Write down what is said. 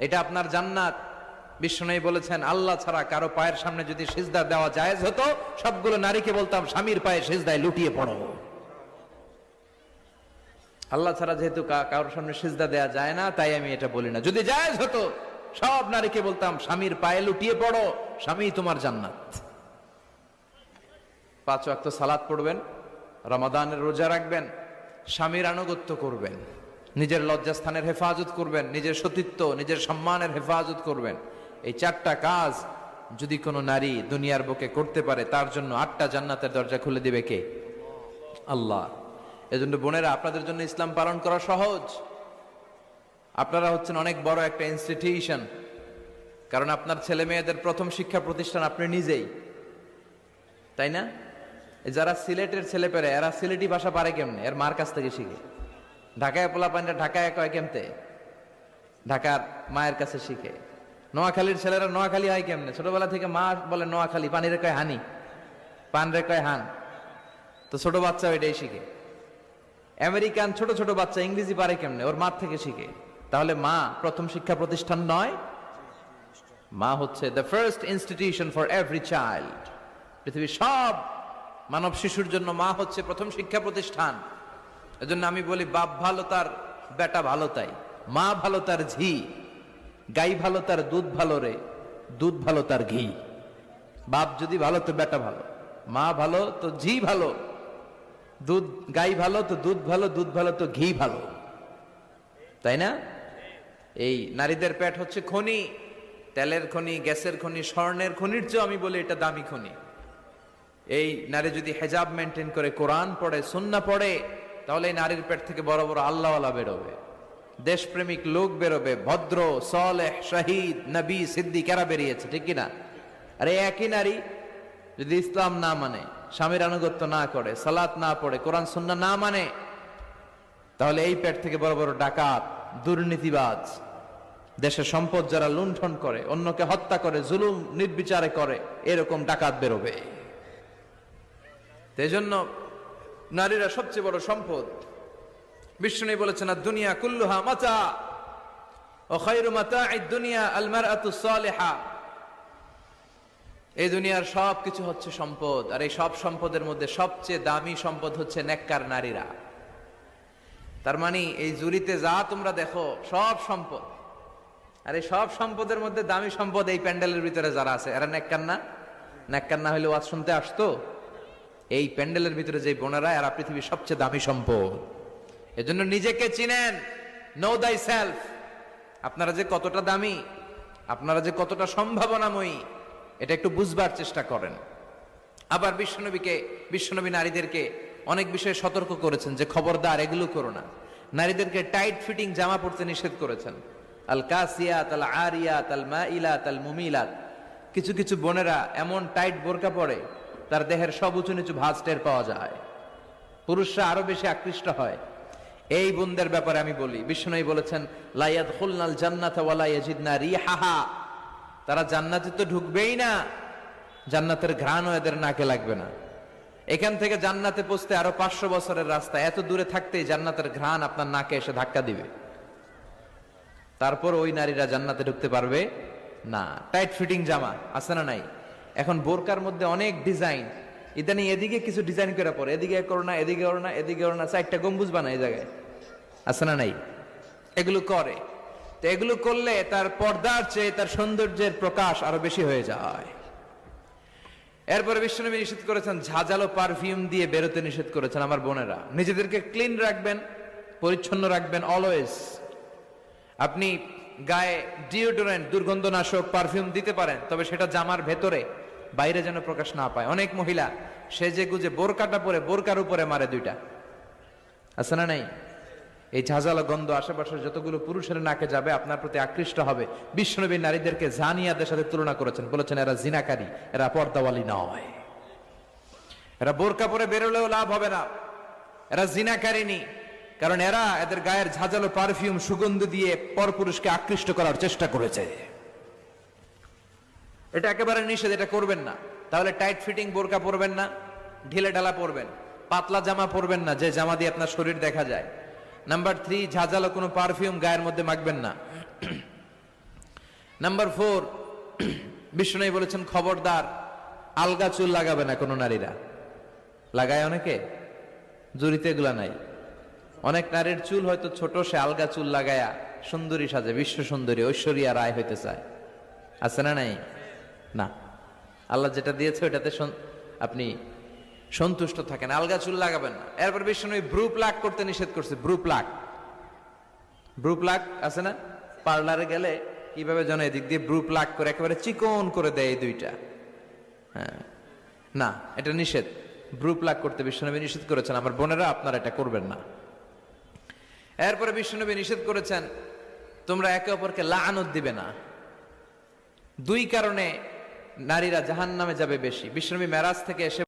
এটা আপনার জান্নাত। বিশ্বনবী বলেছেন, আল্লাহ ছাড়া কারো পায়ের সামনে যদি সিজদা দেওয়া জায়েজ হতো, সবগুলো নারীকে বলতাম স্বামীর পায়ে সিজদায় লুটিয়ে পড়ো। আল্লাহ ছাড়া যেহেতু কারোর সামনে সিজদা দেওয়া যায় না, তাই আমি এটা বলি না। যদি জায়েজ হতো, সব নারীকে বলতাম স্বামীর পায়ে লুটিয়ে পড়ো, স্বামী তোমার জান্নাত। 5 ওয়াক্ত সালাত পড়বেন, রমাদানের রোজা রাখবেন, স্বামীর আনুগত্য করবেন, নিজের লজ্জাস্থানের হেফাজত করবেন, নিজের সতীত্ব, নিজের সম্মানের হেফাজত করবেন। এই 4টা কাজ যদি কোনো নারী দুনিয়ার বুকে করতে পারে, তার জন্য 8টা জান্নাতের দরজা খুলে দিবে কে? আল্লাহ। এজন্য বোনেরা, আপনাদের জন্য ইসলাম পালন করা সহজ। আপনারা হচ্ছেন অনেক বড় একটা ইনস্টিটিউশন, কারণ আপনার ছেলে মেয়েদের প্রথম শিক্ষা প্রতিষ্ঠান আপনি নিজেই, তাই না? যারা সিলেটের ছেলে পেরে, এরা সিলেটি ভাষা পারে কেমনে? এর মার কাছ থেকে শিখে। ঢাকায় পোলা পানিটা ঢাকায় কয় কেমতে? ঢাকার মায়ের কাছে শিখে। নোয়াখালীর ছেলেরা নোয়াখালী হয় কেমনে? ছোটবেলা থেকে মা বলে নোয়াখালী, পানিরে কয় হানি, পান রে কয় হান। তো ছোট বাচ্চা এটাই শিখে। আমেরিকান ছোট ছোট বাচ্চা ইংরেজি পারে কেমনে? ওর মার থেকে শিখে। তাহলে মা প্রথম শিক্ষা প্রতিষ্ঠান নয়? মা হচ্ছে the first institution for every child. পৃথিবীর সব মানব শিশুর জন্য মা হচ্ছে প্রথম শিক্ষা প্রতিষ্ঠান। এজন্য আমি বলি, বাপ ভালো তার বেটা ভালো তাই, মা ভালো তার ঝি, গাই ভালো তার দুধ ভালো রে, দুধ ভালো তার ঘি। বাপ যদি ভালো তো বেটা ভালো, মা ভালো তো ঝি ভালো, দুধ গাই ভালো তো দুধ ভালো, দুধ ভালো তো ঘি ভালো, তাই না? এই নারীদের পেট হচ্ছে খনি, তেলের খনি, গ্যাসের খনি, স্বর্ণের খনির চেয়ে আমি বলি এটা দামি খনি। এই নারী যদি হেজাব মেনটেন করে, কোরআন পড়ে, সুন্নাহ পড়ে, তাহলে এই নারীর পেট থেকে বড় বড় আল্লাহওয়ালা বেরোবে, দেশপ্রেমিক লোক বেরোবে, ভদ্র, সালেহ, শহীদ, নবী, সিদ্দিক এরা বেরিয়েছে, ঠিক কিনা? আরে একই নারী যদি ইসলাম না মানে, স্বামীর আনুগত্য না করে, সালাত না পড়ে, কোরআন সুন্নাহ না মানে, তাহলে এই পেট থেকে বড় বড় ডাকাত, দুর্নীতিবাজ, দেশের সম্পদ যারা লুণ্ঠন করে, অন্যকে হত্যা করে, জুলুম নির্বিচারে করে, এরকম ডাকাত বেরোবে। এই জন্য নারীরা সবচেয়ে বড় সম্পদ। বিষ্ণু বলেছেন, দুনিয়া কুল্লুহা মাতা ও খায়রু মাতা'আদ দুনিয়া আল মারআতুস সালিহা। এই দুনিয়ার সব কিছু হচ্ছে সম্পদ, আর এই সব সম্পদের মধ্যে সবচেয়ে দামি সম্পদ হচ্ছে নেককার নারীরা। তার মানে এই জুরিতে যা তোমরা দেখো সব সম্পদ, আর এই সব সম্পদের মধ্যে দামি সম্পদ এই প্যান্ডেলের ভিতরে যারা আছে, এরা নেককার না? নেককার না হলে ওয়াজ শুনতে আসতো? এই প্যান্ডেলের ভিতরে যে বোনেরা, এরা পৃথিবীর সবচেয়ে দামি সম্পদ। এজন্য নিজেকে চিনেন, নো দাই সেলফ। আপনারা যে কতটা দামি, আপনারা যে কতটা সম্ভাবনাময়ী, এটা একটু বুঝবার চেষ্টা করেন। আবার বিশ্বনবী নারীদেরকে অনেক বিষয়ে সতর্ক করেছেন যে খবরদার এগুলো করো না। নারীদেরকে টাইট ফিটিং জামা পরতে নিষেধ করেছেন। আল কাসিয়াত, আল আরিয়াত, আল মাইলাত, আল মুমিলাত। কিছু কিছু বোনেরা এমন টাইট বোরকা পরে, তার দেহের সব উঁচু নিচু ভাঁজ টের পাওয়া যায়, পুরুষরা আরো বেশি আকৃষ্ট হয়। এই বোনদের ব্যাপারে আমি বলি, বিশ্বনবী বলেছেন, লা ইয়াদখুলনাল জান্নাতা ওয়া লা ইয়াজিদনা রিহাহা। তারা জান্নাতে তো ঢুকবেই না, জান্নাতের ঘ্রাণও এদের নাকে লাগবে না। এখান থেকে জান্নাতে পৌঁছতে আরো 500 বছরের রাস্তা, এত দূরে থাকতেই জান্নাতের ঘ্রাণ আপনার নাকে এসে ধাক্কা দিবে। তারপর ওই নারীরা জান্নাতে ঢুকতে পারবে না। টাইট ফিটিং জামা আছে না নাই? এখন বোরকার মধ্যে অনেক ডিজাইন, ইদানিং এদিকে কিছু ডিজাইন করে পরে, এদিকে করো না, এদিকে করো না, এদিকে করো না, 4টা গম্বুজ বানায় এই জায়গায়, আছে না নাই? এগুলো করে, তো এগুলো করলে তার পর্দার চেয়ে তার সৌন্দর্যের প্রকাশ আরো বেশি হয়ে যায়। এরপরে বিশ্বনবী নিষেধ করেছেন, ঝাঁঝালো পারফিউম দিয়ে বেরোতে নিষেধ করেছেন। আমার বোনেরা, নিজেদেরকে ক্লিন রাখবেন, পরিচ্ছন্ন রাখবেন অলওয়েজ। আপনি গায়ে ডিওডোরেন্ট, দুর্গন্ধনাশক, পারফিউম দিতে পারেন, তবে সেটা জামার ভেতরে, বাইরে যেন প্রকাশ না পায়। অনেক মহিলা সেজে গুজে বোরকাটা পরে বোরকার উপরে মারে 2টা, আছে না নাই? এই ঝাঁঝালো গন্ধ আশেপাশের যতগুলো পুরুষের নাকে যাবে, আপনার প্রতি আকৃষ্ট হবে। বিশ্বনবী নারীদেরকে জানিয়াদের সাথে তুলনা করেছেন, বলেছেন এরা জিনাকারী, এরা পর্দাওয়ালি নয়, এরা বোরকা পরে বেরোলেও লাভ হবে না, এরা জিনাকারিনী। কারণ এরা এদের গায়ের ঝাঁঝালো পারফিউম, সুগন্ধি দিয়ে পরপুরুষকে আকৃষ্ট করার চেষ্টা করেছে। এটা একেবারে নিষেধ, এটা করবেন না। তাহলে টাইট ফিটিং বোরকা পরবেন না, ঢিলে ঢালা পরবেন, পাতলা জামা পরবেন না যে জামা দিয়ে আপনার শরীর দেখা যায়। নাম্বার 3, ঝাঁঝালো কোনো পারফিউম গায়ের মধ্যে মাখবেন না। নাম্বার 4, বিষ্ণু বলেছেন খবরদার আলগা চুল লাগাবে না কোনো নারীরা। লাগায় অনেকে, জুরিতে এগুলা নাই। অনেক নারীর চুল হয়তো ছোট, সে আলগা চুল লাগায়া সুন্দরী সাজে, বিশ্ব সুন্দরী ঐশ্বরিয়া রায় হইতে চায়। আছে না নাই? না, আল্লাহ যেটা দিয়েছে ওইটাতে আপনি সন্তুষ্ট থাকেন, আলগা চুল লাগাবেন না। এরপর বিষ্ণু ব্রু প্লাক করতে নিষেধ করছে। ব্রু প্লাক, ব্রু প্লাক আছে না? পার্লারে গেলে কিভাবে যেন এদিক দিয়ে ব্রু প্লাক করে একেবারে চিকন করে দেয় এই দুইটা। হ্যাঁ, না, এটা নিষেধ। ব্রু প্লাক করতে বিশ্বনবী নিষেধ করেছেন। আমার বোনেরা, আপনারা এটা করবেন না। এরপরে বিশ্বনবী নিষেধ করেছেন তোমরা একে অপরকে লাআনত দিবে না। 2 কারণে নারীরা জাহান্নামে যাবে বেশি। বিশ্বনবী মেরাজ থেকে এসে